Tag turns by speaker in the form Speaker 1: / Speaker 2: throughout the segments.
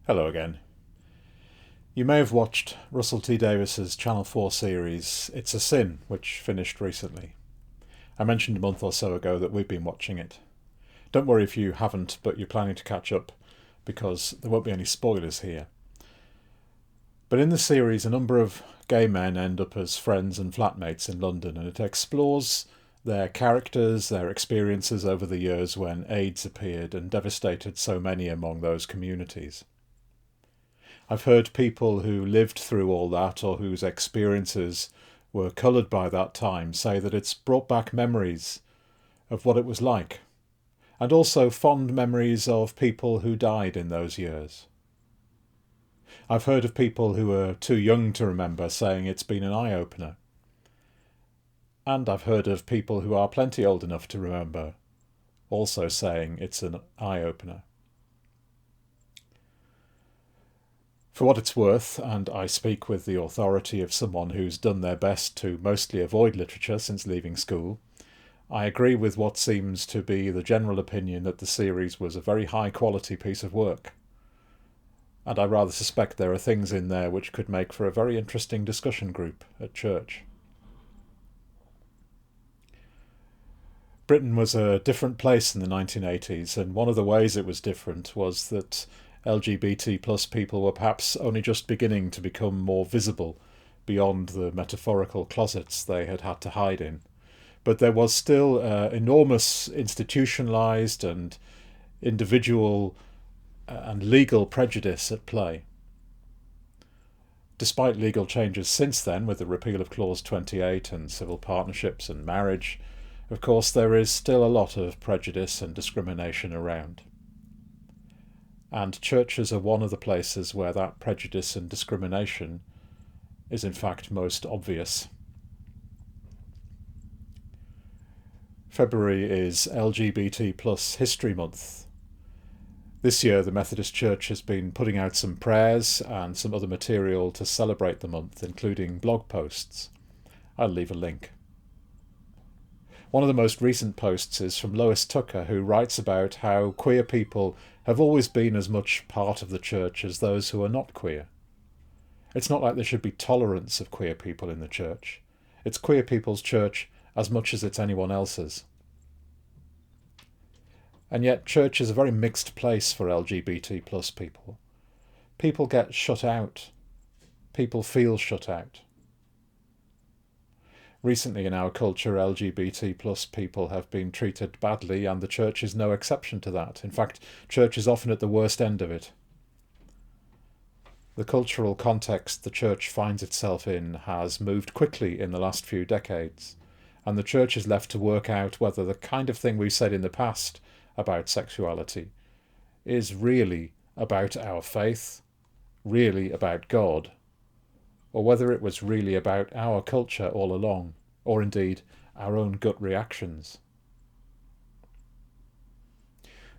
Speaker 1: Hello again. You may have watched Russell T Davies's Channel 4 series It's a Sin, which finished recently. I mentioned a month or so ago that we've been watching it. Don't worry if you haven't, but you're planning to catch up, because there won't be any spoilers here. But in the series, a number of gay men end up as friends and flatmates in London, and it explores their characters, their experiences over the years when AIDS appeared and devastated so many among those communities. I've heard people who lived through all that or whose experiences were coloured by that time say that it's brought back memories of what it was like, and also fond memories of people who died in those years. I've heard of people who are too young to remember saying it's been an eye-opener. And I've heard of people who are plenty old enough to remember also saying it's an eye-opener. For what it's worth, and I speak with the authority of someone who's done their best to mostly avoid literature since leaving school, I agree with what seems to be the general opinion that the series was a very high-quality piece of work. And I rather suspect there are things in there which could make for a very interesting discussion group at church. Britain was a different place in the 1980s, and one of the ways it was different was that LGBT plus people were perhaps only just beginning to become more visible beyond the metaphorical closets they had had to hide in. But there was still enormous institutionalised and individual and legal prejudice at play. Despite legal changes since then, with the repeal of Clause 28 and civil partnerships and marriage, of course there is still a lot of prejudice and discrimination around. And churches are one of the places where that prejudice and discrimination is in fact most obvious. February is LGBT plus History Month. This year the Methodist Church has been putting out some prayers and some other material to celebrate the month, including blog posts. I'll leave a link. One of the most recent posts is from Lois Tucker, who writes about how queer people have always been as much part of the church as those who are not queer. It's not like there should be tolerance of queer people in the church. It's queer people's church as much as it's anyone else's. And yet church is a very mixed place for LGBT plus people. People get shut out. People feel shut out. Recently in our culture, LGBT plus people have been treated badly, and the church is no exception to that. In fact, church is often at the worst end of it. The cultural context the church finds itself in has moved quickly in the last few decades, and the church is left to work out whether the kind of thing we've said in the past about sexuality is really about our faith, really about God, or whether it was really about our culture all along, or indeed our own gut reactions.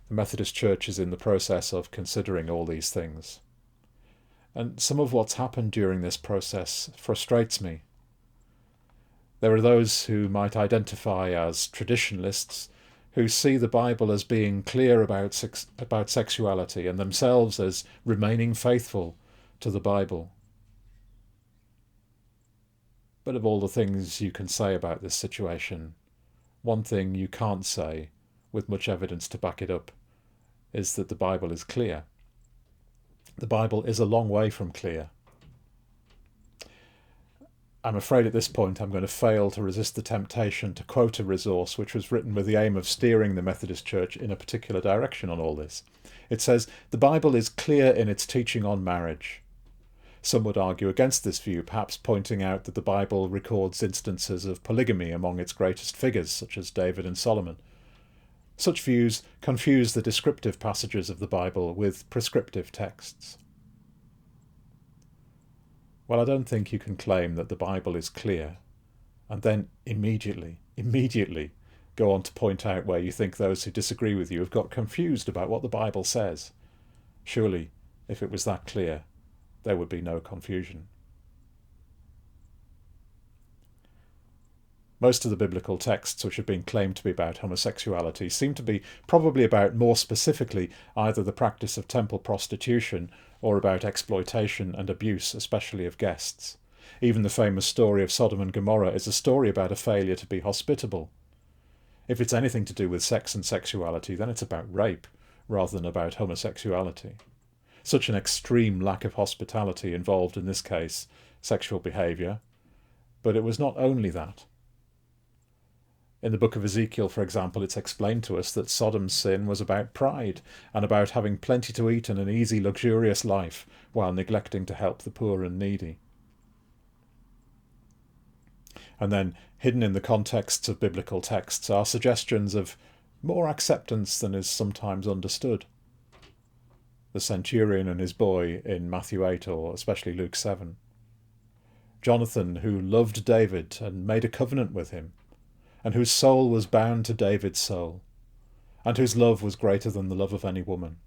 Speaker 1: The Methodist Church is in the process of considering all these things. And some of what's happened during this process frustrates me. There are those who might identify as traditionalists who see the Bible as being clear about sexuality and themselves as remaining faithful to the Bible. But of all the things you can say about this situation, one thing you can't say, with much evidence to back it up, is that the Bible is clear. The Bible is a long way from clear. I'm afraid at this point I'm going to fail to resist the temptation to quote a resource which was written with the aim of steering the Methodist Church in a particular direction on all this. It says, "The Bible is clear in its teaching on marriage." Some would argue against this view, perhaps pointing out that the Bible records instances of polygamy among its greatest figures, such as David and Solomon. Such views confuse the descriptive passages of the Bible with prescriptive texts. Well, I don't think you can claim that the Bible is clear, and then immediately go on to point out where you think those who disagree with you have got confused about what the Bible says. Surely, if it was that clear, there would be no confusion. Most of the biblical texts which have been claimed to be about homosexuality seem to be probably about, more specifically, either the practice of temple prostitution or about exploitation and abuse, especially of guests. Even the famous story of Sodom and Gomorrah is a story about a failure to be hospitable. If it's anything to do with sex and sexuality, then it's about rape rather than about homosexuality. Such an extreme lack of hospitality involved, in this case, sexual behaviour, but it was not only that. In the book of Ezekiel, for example, it's explained to us that Sodom's sin was about pride and about having plenty to eat and an easy, luxurious life while neglecting to help the poor and needy. And then, hidden in the contexts of biblical texts, are suggestions of more acceptance than is sometimes understood. The centurion and his boy in Matthew 8 or especially Luke 7. Jonathan, who loved David and made a covenant with him, and whose soul was bound to David's soul, and whose love was greater than the love of any woman.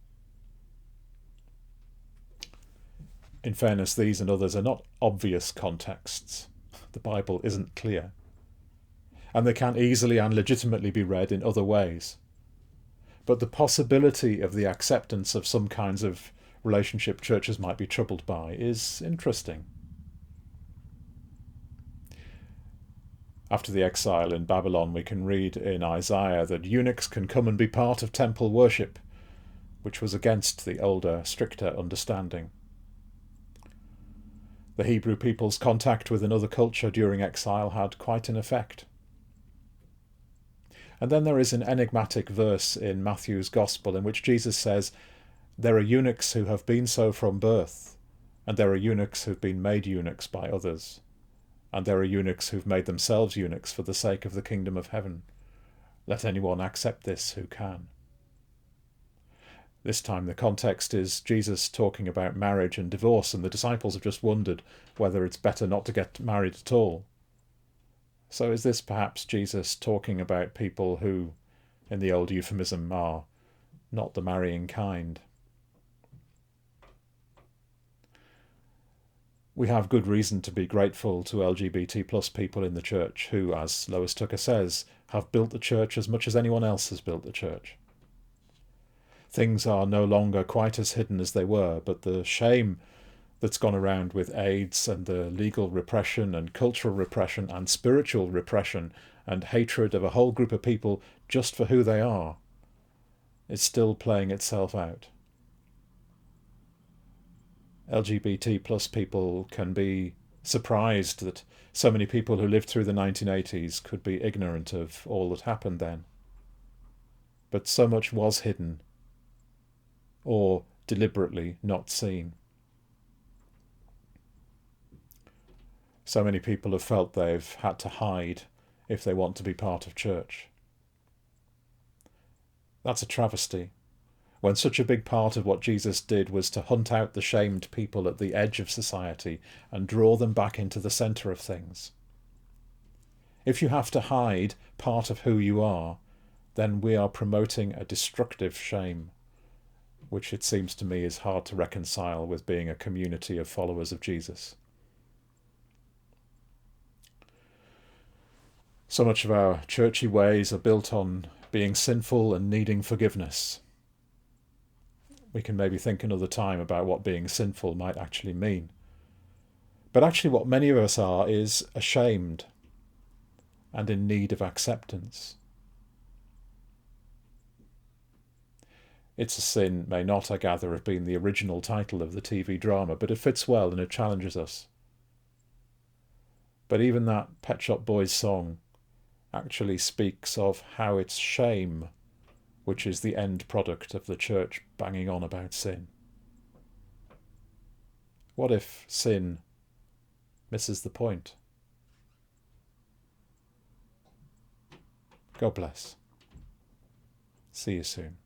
Speaker 1: In fairness, these and others are not obvious contexts. The Bible isn't clear, and they can easily and legitimately be read in other ways. But the possibility of the acceptance of some kinds of relationship churches might be troubled by is interesting. After the exile in Babylon, we can read in Isaiah that eunuchs can come and be part of temple worship, which was against the older, stricter understanding. The Hebrew people's contact with another culture during exile had quite an effect. And then there is an enigmatic verse in Matthew's Gospel in which Jesus says, "There are eunuchs who have been so from birth, and there are eunuchs who've been made eunuchs by others, and there are eunuchs who've made themselves eunuchs for the sake of the kingdom of heaven. Let anyone accept this who can." This time the context is Jesus talking about marriage and divorce, and the disciples have just wondered whether it's better not to get married at all. So is this perhaps Jesus talking about people who, in the old euphemism, are not the marrying kind? We have good reason to be grateful to LGBT plus people in the church who, as Lois Tucker says, have built the church as much as anyone else has built the church. Things are no longer quite as hidden as they were, but the shame that's gone around with AIDS and the legal repression and cultural repression and spiritual repression and hatred of a whole group of people just for who they are is still playing itself out. LGBT plus people can be surprised that so many people who lived through the 1980s could be ignorant of all that happened then. But so much was hidden or deliberately not seen. So many people have felt they've had to hide if they want to be part of church. That's a travesty, when such a big part of what Jesus did was to hunt out the shamed people at the edge of society and draw them back into the centre of things. If you have to hide part of who you are, then we are promoting a destructive shame, which it seems to me is hard to reconcile with being a community of followers of Jesus. So much of our churchy ways are built on being sinful and needing forgiveness. We can maybe think another time about what being sinful might actually mean. But actually what many of us are is ashamed and in need of acceptance. It's a Sin may not, I gather, have been the original title of the TV drama, but it fits well and it challenges us. But even that Pet Shop Boys song actually speaks of how it's shame which is the end product of the church banging on about sin. What if sin misses the point? God bless. See you soon.